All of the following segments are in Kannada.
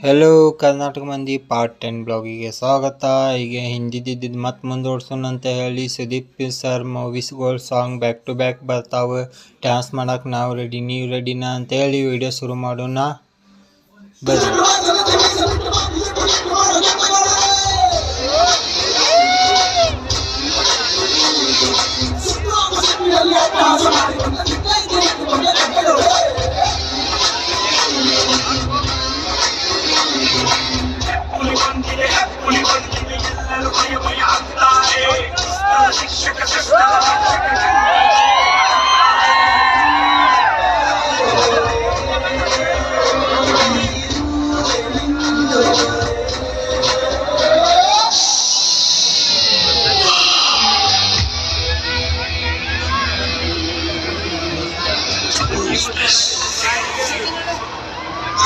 ಹೆಲೋ ಕರ್ನಾಟಕ ಮಂದಿ ಪಾರ್ಟ್ 10 ಬ್ಲಾಗಿಗೆ ಸ್ವಾಗತ. ಈಗ ಹಿಂದಿದ್ದಿದ್ದು ಮತ್ತೆ ಮುಂದುವರ್ಸೋಣ ಅಂತ ಹೇಳಿ ಸುದೀಪ್ ಸರ್ ಮೂವೀಸ್ಗಳು ಸಾಂಗ್ ಬ್ಯಾಕ್ ಟು ಬ್ಯಾಕ್ ಬರ್ತಾವೆ. ಡ್ಯಾನ್ಸ್ ಮಾಡೋಕೆ ನಾವು ರೆಡಿ, ನೀವು ರೆಡಿನಾ ಅಂತ ಹೇಳಿ ವಿಡಿಯೋ ಶುರು ಮಾಡೋಣ ಬರ್ರಿ.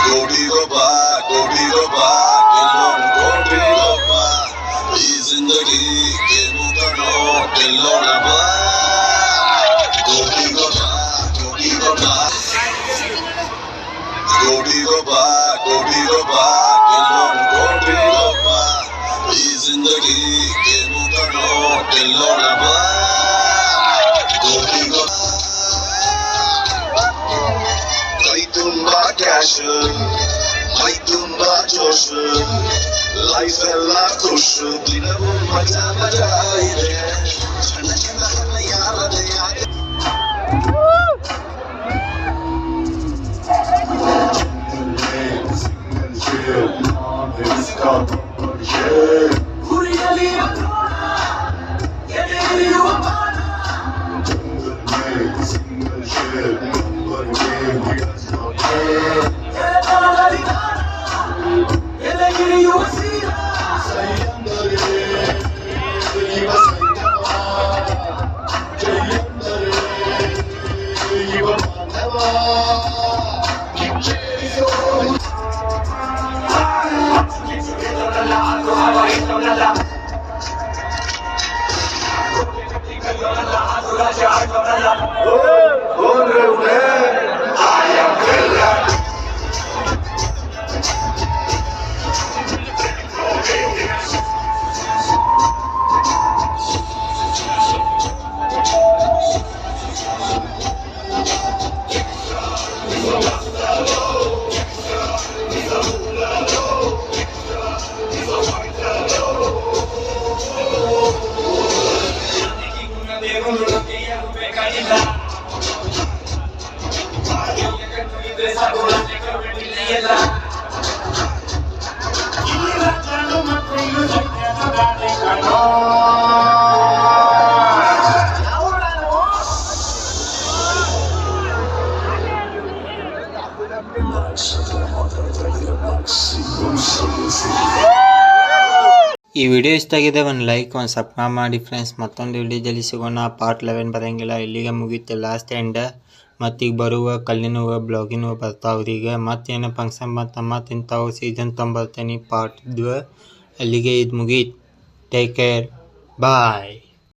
कोटी गोबा किलोन कोटी गोबा ये जिंदगी के मुकनो किलोन बा कोटी गोबा किलोन कोटी गोबा ये जिंदगी के मुकनो किलोन बा कोटी गोबा कई तुम्बा cash Hai tumba josh, life ella khush, dinavu maja maja ide, chanda chanda hana yaar de yaar. Puri gali apna, ye meri apna. Single share, one game, yes okay. ಈ ವಿಡಿಯೋ ಇಷ್ಟ ಆಗಿದೆ ಒಂದು ಲೈಕ್ ಒಂದು ಸಬ್ಸ್ಕ್ರೈಬ್ ಮಾಡಿ ಫ್ರೆಂಡ್ಸ್. ಮತ್ತೊಂದು ವಿಡಿಯೋದಲ್ಲಿ ಸಿಗೋಣ. ಪಾರ್ಟ್ 11 ಬರೋಂಗಿಲ್ಲ, ಇಲ್ಲಿಗೆ ಮುಗೀತು ಲಾಸ್ಟ್ ಎಂಡ್. ಮತ್ತೀಗ ಬರುವ ಕಲ್ಲಿನ ಬ್ಲಾಗಿನ ಬರ್ತಾವ್ರಿ. ಈಗ ಮತ್ತೇನು ಫಂಕ್ಷನ್ ಮತ್ತೆ ಇಂಥವು ಸೀಸನ್ ತೊಂಬರ್ತೀನಿ ಪಾರ್ಟ್ 2. ಅಲ್ಲಿಗೆ ಇದು ಮುಗೀತು. ಟೇಕ್ ಕೇರ್, ಬಾಯ್.